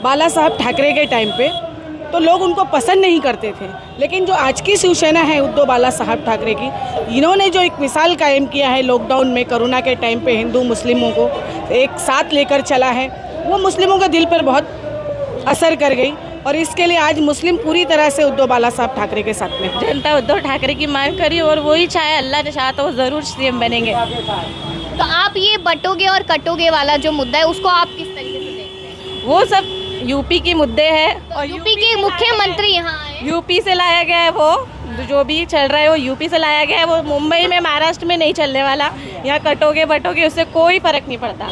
बाला साहब ठाकरे के टाइम पे तो लोग उनको पसंद नहीं करते थे, लेकिन जो आज की शिवसेना है उद्धव बाला साहब ठाकरे की, इन्होंने जो एक मिसाल कायम किया है लॉकडाउन में, कोरोना के टाइम पे हिंदू मुस्लिमों को एक साथ लेकर चला है, वो मुस्लिमों के दिल पर बहुत असर कर गई और इसके लिए आज मुस्लिम पूरी तरह से उद्धव बाला साहब ठाकरे के साथ में। जनता उद्धव ठाकरे की मांग करी और वही चाहे, अल्लाह ने चाहा तो वो ज़रूर सीएम बनेंगे। तो आप ये बटोगे और कटोगे वाला जो मुद्दा है उसको आप किस तरीके से देखते हैं? वो सब यूपी के मुद्दे हैं और यूपी के मुख्यमंत्री यहाँ आए। यूपी से लाया गया है, वो जो भी चल रहा है वो यूपी से लाया गया है, वो मुंबई में महाराष्ट्र में नहीं चलने वाला। यहाँ कटोगे बटोगे उससे कोई फ़र्क नहीं पड़ता,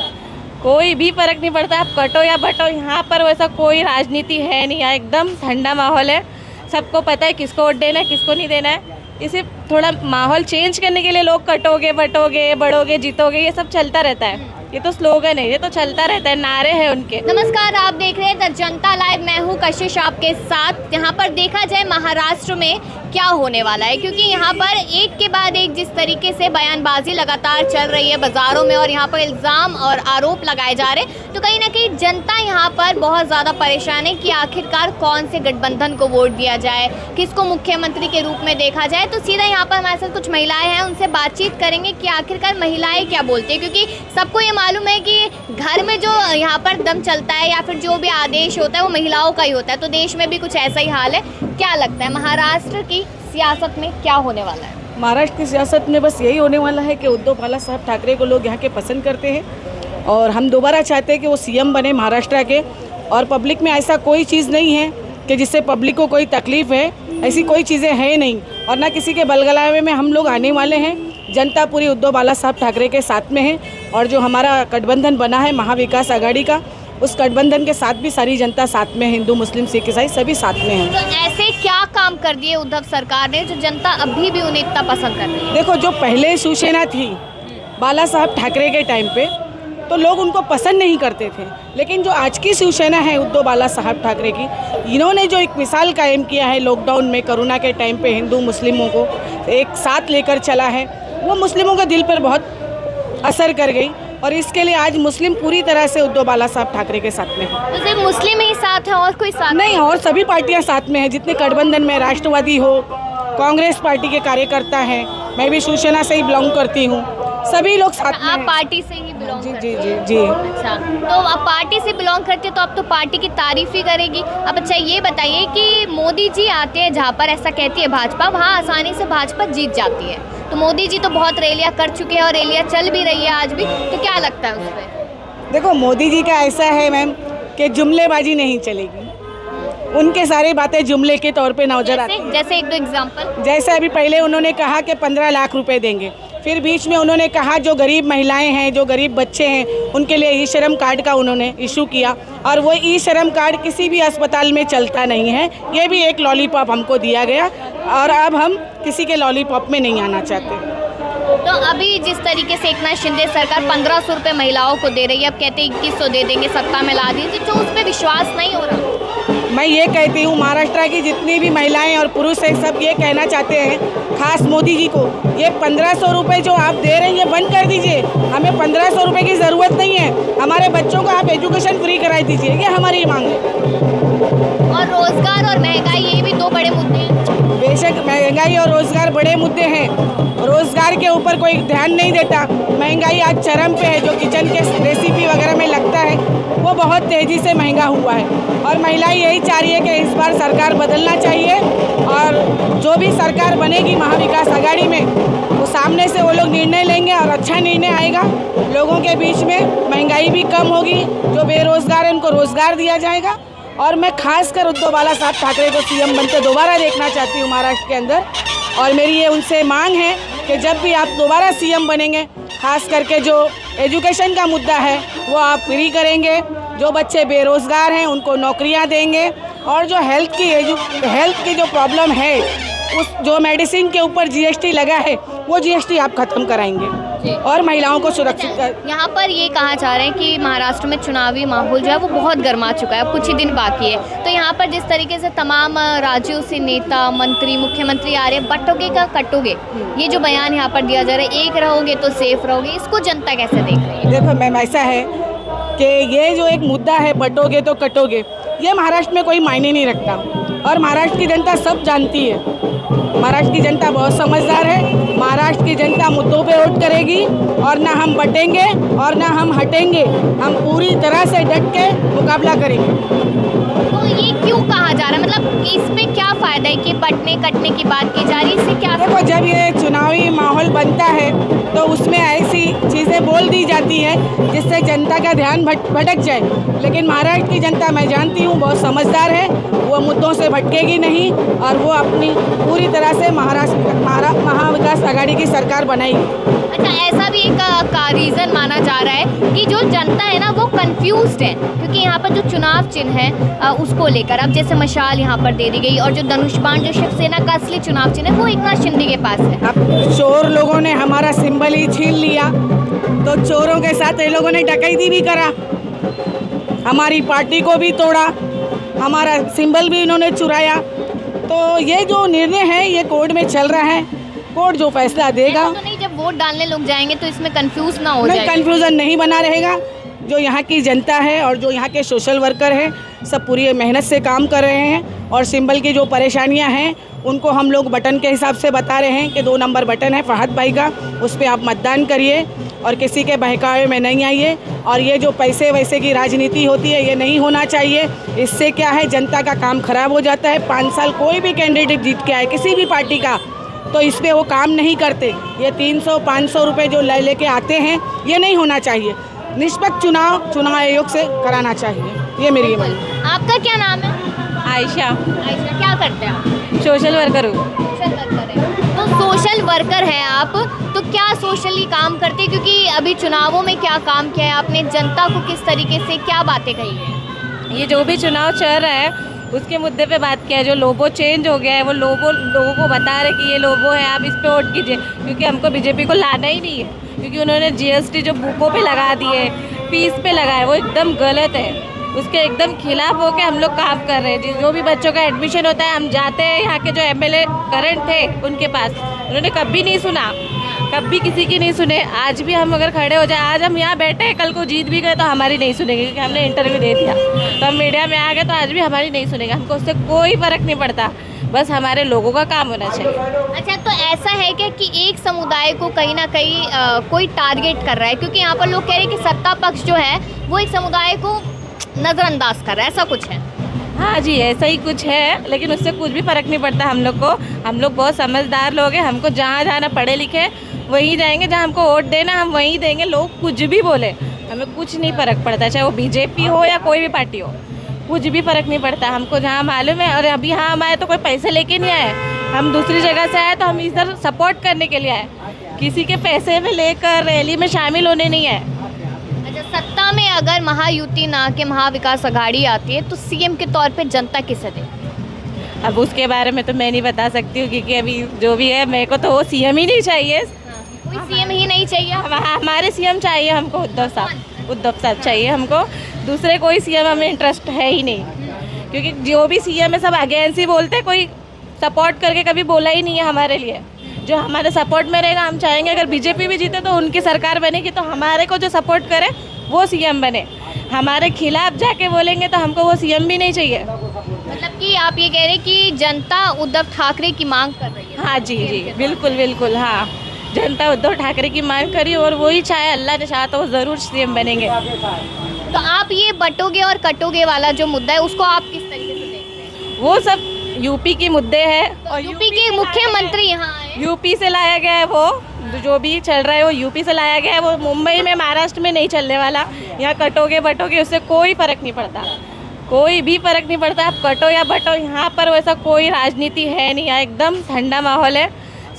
कोई भी फ़र्क नहीं पड़ता, आप कटो या बटो। यहाँ पर वैसा कोई राजनीति है नहीं, यहाँ एकदम ठंडा माहौल है, सबको पता है किसको वोट देना है किसको नहीं देना है। इसे थोड़ा माहौल चेंज करने के लिए लोग कटोगे बटोगे बढ़ोगे जीतोगे ये सब चलता रहता है, ये तो स्लोगन है, ये तो चलता रहता है, नारे हैं उनके। नमस्कार, आप देख रहे हैं द जनता लाइव, मैं हूं कशिश आपके साथ। यहाँ पर देखा जाए महाराष्ट्र में क्या होने वाला है, क्योंकि यहाँ पर एक के बाद एक जिस तरीके से बयानबाजी लगातार चल रही है बाज़ारों में और यहाँ पर इल्ज़ाम और आरोप लगाए जा रहे हैं, तो कहीं ना कहीं जनता यहाँ पर बहुत ज़्यादा परेशान है कि आखिरकार कौन से गठबंधन को वोट दिया जाए, किसको मुख्यमंत्री के रूप में देखा जाए। तो सीधा यहाँ पर हमारे साथ कुछ महिलाएं हैं, उनसे बातचीत करेंगे कि आखिरकार महिलाएं क्या बोलती हैं, क्योंकि सबको ये मालूम है कि घर में जो यहाँ पर दम चलता है या फिर जो भी आदेश होता है वो महिलाओं का ही होता है। तो देश में भी कुछ ऐसा ही हाल है। क्या लगता है महाराष्ट्र की सियासत में क्या होने वाला है? महाराष्ट्र की सियासत में बस यही होने वाला है कि उद्धव बाला साहब ठाकरे को लोग यहाँ के पसंद करते हैं और हम दोबारा चाहते हैं कि वो सीएम बने महाराष्ट्र के। और पब्लिक में ऐसा कोई चीज़ नहीं है कि जिससे पब्लिक को कोई तकलीफ़ है, ऐसी कोई चीज़ें हैं नहीं और ना किसी के बलगलावे में हम लोग आने वाले हैं। जनता पूरी उद्धव बाला साहब ठाकरे के साथ में है और जो हमारा गठबंधन बना है महाविकास आघाड़ी का, उस गठबंधन के साथ भी सारी जनता साथ में, हिंदू मुस्लिम सिख ईसाई सभी साथ में हैं। तो ऐसे क्या काम कर दिए उद्धव सरकार ने जो जनता अभी भी उन्हें इतना पसंद कर रही है? देखो, जो पहले शिवसेना थी बाला साहब ठाकरे के टाइम पे तो लोग उनको पसंद नहीं करते थे, लेकिन जो आज की शिवसेना है उद्धव बाला साहब ठाकरे की, इन्होंने जो एक मिसाल कायम किया है लॉकडाउन में, कोरोना के टाइम पे हिंदू मुस्लिमों को एक साथ लेकर चला है, वो मुस्लिमों के दिल पर बहुत असर कर गई और इसके लिए आज मुस्लिम पूरी तरह से उद्धव बाला साहब ठाकरे के साथ में है। तो सिर्फ मुस्लिम ही साथ है और कोई साथ नहीं? और सभी पार्टियां साथ में हैं, जितने गठबंधन में, राष्ट्रवादी हो, कांग्रेस पार्टी के कार्यकर्ता हैं, मैं भी शिवसेना से ही बिलोंग करती हूँ, सभी लोग साथ में। आप पार्टी से ही बिलोंग जी करते जी हैं? जी जी। अच्छा, तो आप पार्टी से बिलोंग करते हैं तो आप तो पार्टी की तारीफ ही करेगी। अब अच्छा ये बताइए कि मोदी जी आते हैं जहाँ पर, ऐसा कहती है भाजपा, वहाँ आसानी से भाजपा जीत जाती है, तो मोदी जी तो बहुत रैलियाँ कर चुके हैं और रैलियाँ चल भी रही है आज भी, तो क्या लगता है उस पर? देखो, मोदी जी का ऐसा है मैम कि जुमलेबाजी नहीं चलेगी, उनके सारी बातें जुमले के तौर पे नजर आती हैं। जैसे एक दो एग्जांपल। जैसे अभी पहले उन्होंने कहा कि 15 लाख रुपए देंगे, फिर बीच में उन्होंने कहा जो गरीब महिलाएं हैं, जो गरीब बच्चे हैं, उनके लिए ई श्रम कार्ड का उन्होंने इशू किया और वो ई श्रम कार्ड किसी भी अस्पताल में चलता नहीं है, ये भी एक लॉलीपॉप हमको दिया गया और अब हम किसी के लॉलीपॉप में नहीं आना चाहते। तो अभी जिस तरीके से एकनाथ शिंदे सरकार 1500 रुपये महिलाओं को दे रही है, अब कहते हैं 2100 दे देंगे, सत्ता में ला दीजिए, तो उस पर विश्वास नहीं हो रहा। मैं ये कहती हूँ महाराष्ट्र की जितनी भी महिलाएं और पुरुष हैं, सब ये कहना चाहते हैं, खास मोदी जी को, ये 1500 रुपये जो आप दे रहे हैं ये बंद कर दीजिए, हमें 1500 रुपये की ज़रूरत नहीं है, हमारे बच्चों को आप एजुकेशन फ्री कराई दीजिए, ये हमारी मांग है। और रोजगार और महंगाई, ये भी दो बड़े मुद्दे हैं। बेशक महंगाई और रोज़गार बड़े मुद्दे हैं, रोज़गार के ऊपर कोई ध्यान नहीं देता। महंगाई आज चरम पे है, जो किचन के रेसिपी वगैरह में लगता है वो बहुत तेज़ी से महंगा हुआ है और महिलाएं यही चाह रही है कि इस बार सरकार बदलना चाहिए और जो भी सरकार बनेगी महाविकास आघाड़ी में, वो सामने से वो लोग निर्णय लेंगे और अच्छा निर्णय आएगा, लोगों के बीच में महंगाई भी कम होगी, जो बेरोज़गार है उनको रोज़गार दिया जाएगा। और मैं खासकर उद्धव बाला साहब ठाकरे को सीएम बनते दोबारा देखना चाहती हूँ महाराष्ट्र के अंदर और मेरी ये उनसे मांग है कि जब भी आप दोबारा सीएम बनेंगे, खास करके जो एजुकेशन का मुद्दा है वो आप फ्री करेंगे, जो बच्चे बेरोज़गार हैं उनको नौकरियां देंगे और जो हेल्थ की जो प्रॉब्लम है, उस जो मेडिसिन के ऊपर जीएसटी लगा है वो जीएसटी आप ख़त्म कराएंगे और महिलाओं को सुरक्षित कर। यहाँ पर ये कहा जा रहा है कि महाराष्ट्र में चुनावी माहौल जो है वो बहुत गर्मा चुका है, कुछ ही दिन बाकी है, तो यहाँ पर जिस तरीके से तमाम राज्यों से नेता, मंत्री, मुख्यमंत्री आ रहे हैं, बटोगे का कटोगे, ये जो बयान यहाँ पर दिया जा रहा है, एक रहोगे तो सेफ रहोगे, इसको जनता कैसे देख रही है? देखो मैम, ऐसा है कि ये जो एक मुद्दा है बटोगे तो कटोगे, ये महाराष्ट्र में कोई मायने नहीं रखता और महाराष्ट्र की जनता सब जानती है। महाराष्ट्र की जनता बहुत समझदार है। महाराष्ट्र की जनता मुद्दों पे वोट करेगी और ना हम बटेंगे और ना हम हटेंगे। हम पूरी तरह से डट के मुकाबला करेंगे। तो ये क्यों कहा जा रहा है, मतलब इसमें क्या फ़ायदा है कि बटने कटने की बात की जा रही है, इससे क्या? देखो, जब ये चुनावी माहौल बनता है तो उसमें ऐसी चीज़ें बोल दी जाती है जिससे जनता का ध्यान भटक जाए, लेकिन महाराष्ट्र की जनता मैं जानती हूँ बहुत समझदार है। वो मुद्दों से भटकेगी नहीं और वो अपनी पूरी तरह से महाविकास आघाड़ी की सरकार बनाएगी। अच्छा, ऐसा भी एक का रीज़न माना जा रहा है कि जो जनता है ना वो कंफ्यूज्ड है, क्योंकि यहाँ पर जो चुनाव चिन्ह है उसको लेकर, अब जैसे मशाल यहाँ पर दे दी गई और जो धनुष बाण जो शिवसेना का असली चुनाव चिन्ह है वो एकनाथ शिंदे के पास है। अब चोर लोगों ने हमारा सिंबल ही छीन लिया तो चोरों के साथ ये लोगों ने डकैती भी करा, हमारी पार्टी को भी तोड़ा, हमारा सिंबल भी इन्होंने चुराया। तो ये जो निर्णय है ये कोर्ट में चल रहा है, कोर्ट जो फैसला देगा। तो नहीं, जब वोट डालने लोग जाएंगे तो इसमें कंफ्यूज ना हो जाए? कंफ्यूजन नहीं बना रहेगा। जो यहाँ की जनता है और जो यहाँ के सोशल वर्कर हैं सब पूरी मेहनत से काम कर रहे हैं और सिंबल की जो परेशानियाँ हैं उनको हम लोग बटन के हिसाब से बता रहे हैं कि 2 नंबर बटन है फहद भाई का, उस पर आप मतदान करिए और किसी के बहकावे में नहीं आइए। और ये जो पैसे वैसे की राजनीति होती है ये नहीं होना चाहिए। इससे क्या है, जनता का काम खराब हो जाता है। 5 साल कोई भी कैंडिडेट जीत के आए किसी भी पार्टी का तो इस पर वो काम नहीं करते। ये 300-500 रुपये जो लेके आते हैं ये नहीं होना चाहिए। निष्पक्ष चुनाव आयोग से कराना चाहिए, ये मेरी मांग। आपका क्या नाम है? आयशा, आयशा, क्या करते हैं आप? सोशल वर्कर हूँ। सोशल वर्कर है। तो सोशल वर्कर हैं आप, तो क्या सोशली काम करते हैं? क्योंकि अभी चुनावों में क्या काम किया है आपने, जनता को किस तरीके से क्या बातें कही है? ये जो भी चुनाव चल रहा है उसके मुद्दे पे बात किया है। जो लोगो चेंज हो गया है वो लोगों को बता रहे कि ये लोगो है, आप इस पे वोट कीजिए, क्योंकि हमको बीजेपी को लाना ही नहीं है। क्योंकि उन्होंने जीएसटी जो बुकों पे लगा दिए, फीस पे लगाए, वो एकदम गलत है। उसके एकदम खिलाफ होकर हम लोग काम कर रहे हैं। जो भी बच्चों का एडमिशन होता है हम जाते हैं, यहाँ के जो एमएलए करंट थे उनके पास, उन्होंने कभी नहीं सुना, कभी किसी की नहीं सुने। आज भी हम अगर खड़े हो जाए, आज हम यहाँ बैठे हैं, कल को जीत भी गए तो हमारी नहीं सुनेंगे, क्योंकि हमने इंटरव्यू दे दिया तो हम मीडिया में आ गए तो आज भी हमारी नहीं सुनेंगे। हमको उससे कोई फ़र्क नहीं पड़ता, बस हमारे लोगों का काम होना चाहिए। अच्छा, तो ऐसा है क्या कि एक समुदाय को कहीं ना कहीं कोई टारगेट कर रहा है? क्योंकि यहाँ पर लोग कह रहे हैं कि सत्ता पक्ष जो है वो एक समुदाय को नज़रअंदाज कर रहा है, ऐसा कुछ है? हाँ जी, ऐसा ही कुछ है, लेकिन उससे कुछ भी फ़र्क नहीं पड़ता हम लोग को। हम लोग बहुत समझदार लोग हैं, हमको जहाँ जाना, पढ़े लिखे वहीं जाएंगे, जहाँ हमको वोट देना हम वहीं देंगे। लोग कुछ भी बोले हमें कुछ नहीं फ़र्क पड़ता, चाहे वो बीजेपी हो या कोई भी पार्टी हो, कुछ भी फ़र्क नहीं पड़ता हमको। जहाँ मालूम है, और अभी यहाँ हम आए तो कोई पैसे लेके नहीं आए, हम दूसरी जगह से आए तो हम इधर सपोर्ट करने के लिए आए, किसी के पैसे में लेकर रैली में शामिल होने नहीं आए। अच्छा, सत्ता में अगर महायुति ना के महाविकास आघाड़ी आती है तो सीएम के तौर पे जनता किसे दे? अब उसके बारे में तो मैं नहीं बता सकती हूँ, क्योंकि अभी जो भी है मेरे को तो वो सीएम ही नहीं चाहिए। कोई सीएम ही नहीं चाहिए? हमारे सीएम चाहिए हमको उद्धव साहब चाहिए हमको, दूसरे कोई सीएम हमें इंटरेस्ट है ही नहीं। क्योंकि जो भी सीएम है सब अगेंस्ट ही बोलते हैं, कोई सपोर्ट करके कभी बोला ही नहीं है हमारे लिए। जो हमारे सपोर्ट में रहेगा हम चाहेंगे अगर बीजेपी भी जीते तो उनकी सरकार बनेगी तो हमारे को जो सपोर्ट करे वो सीएम बने। हमारे खिलाफ जाके बोलेंगे तो हमको वो सीएम भी नहीं चाहिए। मतलब कि आप ये कह रहे हैं कि जनता उद्धव ठाकरे की मांग कर रही है? हाँ जी जी, बिल्कुल बिल्कुल, हाँ, जनता उद्धव ठाकरे की मांग करी और वही चाहे, अल्लाह ने चाहा तो वो ज़रूर सीएम बनेंगे। तो आप ये बटोगे और कटोगे वाला जो मुद्दा है उसको आप किस तरीके से देखते हैं? वो सब यूपी के मुद्दे हैं और यूपी के मुख्यमंत्री यहाँ आए, यूपी से लाया गया है। वो जो भी चल रहा है वो यूपी से लाया गया है, वो मुंबई में महाराष्ट्र में नहीं चलने वाला। यहाँ कटोगे बटोगे उससे कोई फ़र्क नहीं पड़ता, कोई भी फ़र्क नहीं पड़ता। आप कटो या बटो, यहाँ पर वैसा कोई राजनीति है नहीं। यहाँ एकदम ठंडा माहौल है,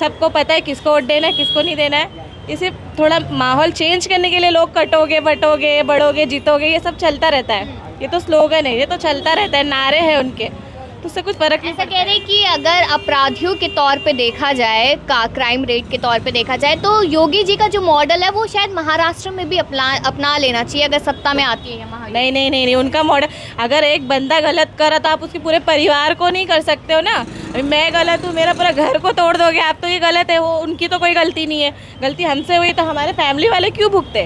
सबको पता है किसको वोट देना है किसको नहीं देना है। इसे थोड़ा माहौल चेंज करने के लिए लोग कटोगे बटोगे बढ़ोगे जीतोगे ये सब चलता रहता है। ये तो स्लोगन है, ये तो चलता रहता है, नारे हैं उनके, तो उससे कुछ फ़र्क नहीं। ऐसा कह रहे हैं कि अगर अपराधियों के तौर पे देखा जाए, का क्राइम रेट के तौर पे देखा जाए तो योगी जी का जो मॉडल है वो शायद महाराष्ट्र में भी अपना लेना चाहिए अगर सत्ता में आती है महायुति। नहीं नहीं नहीं नहीं, उनका मॉडल, अगर एक बंदा गलत करा तो आप उसके पूरे परिवार को नहीं कर सकते हो ना। अभी मैं गलत हूँ, मेरा पूरा घर को तोड़ दोगे आप तो ये गलत है। वो उनकी तो कोई गलती नहीं है, गलती हमसे हुई तो हमारे फैमिली वाले क्यों भुगते?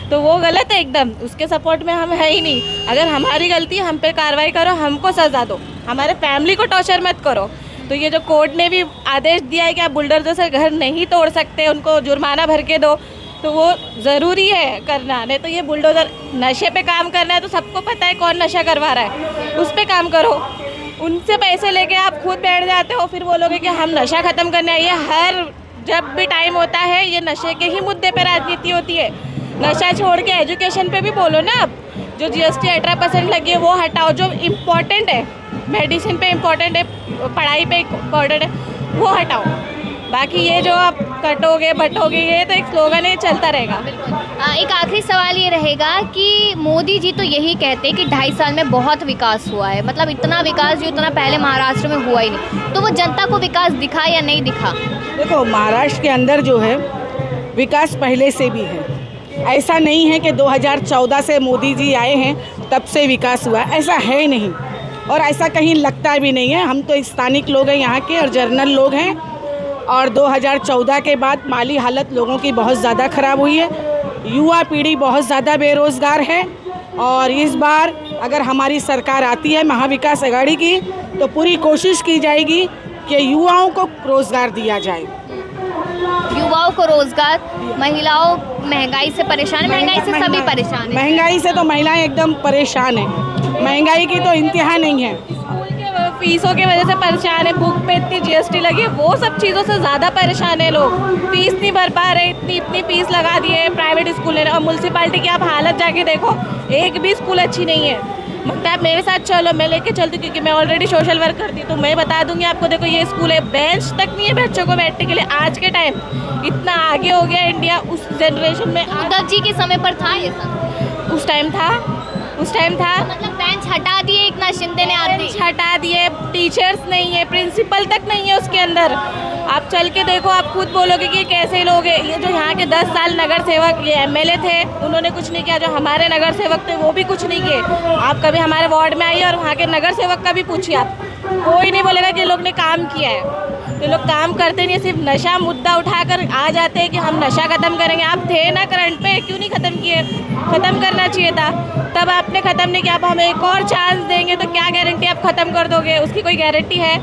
तो वो गलत है एकदम, उसके सपोर्ट में हम है ही नहीं। अगर हमारी गलती है हम पे कार्रवाई करो, हमको सज़ा दो, हमारे फैमिली को टॉर्चर मत करो। तो ये जो कोर्ट ने भी आदेश दिया है कि आप बुलडोजर से घर नहीं तोड़ सकते, उनको जुर्माना भर के दो, तो वो ज़रूरी है करना। नहीं तो ये बुलडोज़र नशे पे काम करना है तो सबको पता है कौन नशा करवा रहा है, उस पर काम करो। उनसे पैसे लेके आप खुद बैठ जाते हो, फिर बोलोगे कि हम नशा ख़त्म करना है। ये हर जब भी टाइम होता है ये नशे के ही मुद्दे पे राजनीति होती है। नशा छोड़ के एजुकेशन पे भी बोलो ना, आप जो GST 18% लगी है वो हटाओ, जो इम्पोर्टेंट है, मेडिसिन पे इम्पोर्टेंट है, पढ़ाई पे इम्पोर्टेंट है, वो हटाओ। बाकी ये जो आप कटोगे बटोगे ये तो एक स्लोगन है, चलता रहेगा। एक आखिरी सवाल ये रहेगा कि मोदी जी तो यही कहते हैं कि 2.5 साल में बहुत विकास हुआ है, मतलब इतना विकास जो इतना पहले महाराष्ट्र में हुआ ही नहीं, तो वो जनता को विकास दिखा या नहीं दिखा? देखो, महाराष्ट्र के अंदर जो है विकास पहले से भी है। ऐसा नहीं है कि 2014 से मोदी जी आए हैं तब से विकास हुआ, ऐसा है नहीं और ऐसा कहीं लगता भी नहीं है। हम तो स्थानिक लोग हैं यहाँ के और जर्नल लोग हैं, और 2014 के बाद माली हालत लोगों की बहुत ज़्यादा ख़राब हुई है, युवा पीढ़ी बहुत ज़्यादा बेरोज़गार है। और इस बार अगर हमारी सरकार आती है महाविकास आघाड़ी की तो पूरी कोशिश की जाएगी कि युवाओं को रोज़गार दिया जाए। युवाओं को रोजगार, महिलाओं महंगाई से परेशान है, महंगाई से सभी परेशान है। महंगाई से तो महिलाएं एकदम परेशान हैं, महंगाई की तो इंतहा नहीं है। स्कूल के फीसों की वजह से परेशान है, बुक पे इतनी GST लगी है, वो सब चीज़ों से ज़्यादा परेशान है लोग। फीस नहीं भर पा रहे, इतनी फीस लगा दी है प्राइवेट स्कूल ने। और म्यूनसिपाल्टी की आप हालत जाके देखो, एक भी स्कूल अच्छी नहीं है। मतलब आप मेरे साथ चलो, मैं लेके चलती हूँ क्योंकि मैं ऑलरेडी सोशल वर्क करती हूँ, तो मैं बता दूंगी आपको। देखो ये स्कूल है, बेंच तक नहीं है बच्चों को बैठने के लिए। आज के टाइम इतना आगे हो गया इंडिया, उस जनरेशन में उद्धव जी के समय पर था ये सब? उस टाइम था मतलब बेंच हटा दिए एकनाथ शिंदे ने, आदेश हटा दिए, टीचर्स नहीं है, प्रिंसिपल तक नहीं है उसके अंदर। आप चल के देखो, आप खुद बोलोगे कि कैसे लोग हैं। ये जो यहाँ के 10 साल नगर सेवक, ये MLA थे, उन्होंने कुछ नहीं किया। जो हमारे नगर सेवक थे वो भी कुछ नहीं किए। आप कभी हमारे वार्ड में आइए और वहाँ के नगर सेवक का भी पूछिए, आप कोई नहीं बोलेगा कि लोग ने काम किया है। तो लोग काम करते नहीं, सिर्फ नशा मुद्दा उठाकर आ जाते हैं कि हम नशा ख़त्म करेंगे। आप थे ना करंट पे, क्यों नहीं ख़त्म किए? ख़त्म करना चाहिए था, तब आपने ख़त्म नहीं किया। आप हमें एक और चांस देंगे तो क्या गारंटी आप ख़त्म कर दोगे? उसकी कोई गारंटी है?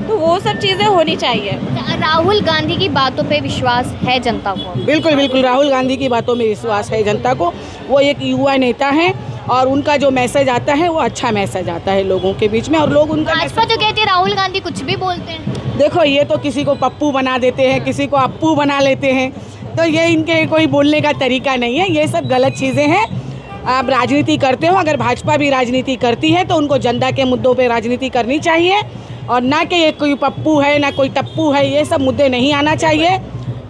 तो वो सब चीज़ें होनी चाहिए। राहुल गांधी की बातों पे विश्वास है जनता को? बिल्कुल बिल्कुल, राहुल गांधी की बातों में विश्वास है जनता को। वो एक युवा नेता हैं और उनका जो मैसेज आता है वो अच्छा मैसेज आता है लोगों के बीच में, और लोग उनका भाजपा तो कहती है राहुल गांधी कुछ भी बोलते हैं। देखो, ये तो किसी को पप्पू बना देते हैं, किसी को अप्पू बना लेते हैं, तो ये इनके कोई बोलने का तरीका नहीं है। ये सब गलत चीज़ें हैं। आप राजनीति करते हो, अगर भाजपा भी राजनीति करती है तो उनको जनता के मुद्दों पे राजनीति करनी चाहिए, और ना कि ये कोई पप्पू है ना कोई टप्पू है, ये सब मुद्दे नहीं आना चाहिए।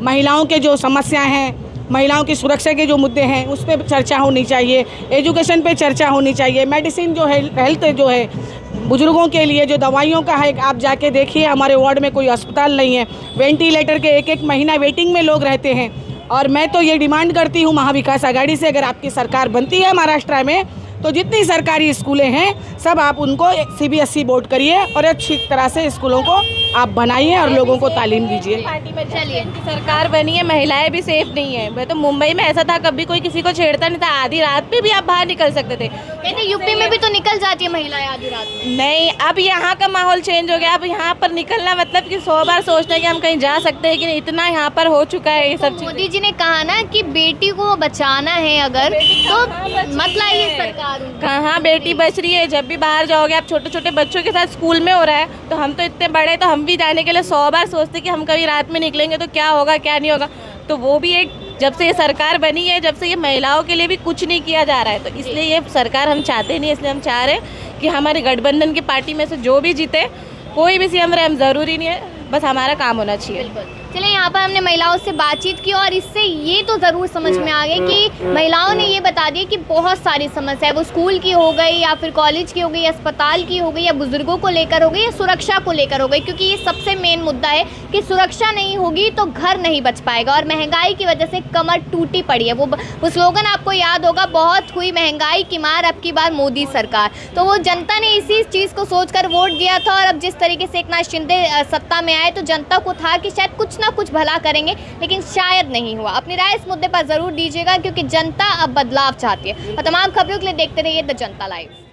महिलाओं के जो समस्या हैं, महिलाओं की सुरक्षा के जो मुद्दे हैं उस पर चर्चा होनी चाहिए, एजुकेशन पे चर्चा होनी चाहिए, मेडिसिन जो है, हेल्थ जो है, बुजुर्गों के लिए जो दवाइयों का है, आप जाके देखिए हमारे वार्ड में कोई अस्पताल नहीं है, वेंटिलेटर के एक महीना वेटिंग में लोग रहते हैं। और मैं तो ये डिमांड करती हूँ महाविकास आघाड़ी से, अगर आपकी सरकार बनती है महाराष्ट्र में तो जितनी सरकारी स्कूलें हैं सब आप उनको CBSE बोर्ड करिए और अच्छी तरह से स्कूलों को आप बनाइए और लोगों को तालीम दीजिए। पार्टी में चलिए, सरकार बनी है, महिलाएं भी सेफ नहीं है। मैं तो मुंबई में ऐसा था, कभी कोई किसी को छेड़ता नहीं था, आधी रात पे भी आप बाहर निकल सकते थे। कहते यूपी में भी तो निकल जाती है महिलाएं आधी रात में। नहीं, अब यहाँ का माहौल चेंज हो गया। अब यहाँ पर निकलना मतलब कि 100 बार सोचना है कि हम कहीं जा सकते हैं कि नहीं, इतना यहाँ पर हो चुका है ये सब। मोदी जी ने कहा ना कि बेटी को बचाना है अगर तो मत लाइए सरकार। कहाँ बेटी बच रही है? जब भी बाहर जाओगे आप, छोटे छोटे बच्चों के साथ स्कूल में हो रहा है, तो हम तो इतने बड़े, तो हम भी जाने के लिए 100 बार सोचते कि हम कभी रात में निकलेंगे तो क्या होगा क्या नहीं होगा। तो वो भी एक, जब से ये सरकार बनी है, जब से ये महिलाओं के लिए भी कुछ नहीं किया जा रहा है, तो इसलिए ये सरकार हम चाहते नहीं। इसलिए हम चाह रहे हैं कि हमारे गठबंधन की पार्टी में से जो भी जीते, कोई भी CM रहे, हम ज़रूरी नहीं है, बस हमारा काम होना चाहिए। चलिए, यहाँ पर हमने महिलाओं से बातचीत की और इससे ये तो ज़रूर समझ में आ गया कि महिलाओं ने ये बता दिया कि बहुत सारी समस्या है, वो स्कूल की हो गई या फिर कॉलेज की हो गई, अस्पताल की हो गई, या बुजुर्गों को लेकर हो गई, या सुरक्षा को लेकर हो गई। क्योंकि ये सबसे मेन मुद्दा है कि सुरक्षा नहीं होगी तो घर नहीं बच पाएगा, और महंगाई की वजह से कमर टूटी पड़ी है। वो स्लोगन आपको याद होगा, बहुत हुई महंगाई की मार, अब की बार मोदी सरकार। तो वो जनता ने इसी चीज़ को सोचकर वोट दिया था, और अब जिस तरीके से एकनाथ शिंदे सत्ता में आए तो जनता को था कि शायद कुछ कुछ ना कुछ भला करेंगे, लेकिन शायद नहीं हुआ। अपनी राय इस मुद्दे पर ज़रूर दीजिएगा, क्योंकि जनता अब बदलाव चाहती है। और तमाम खबरों के लिए देखते रहिए द जनता लाइव।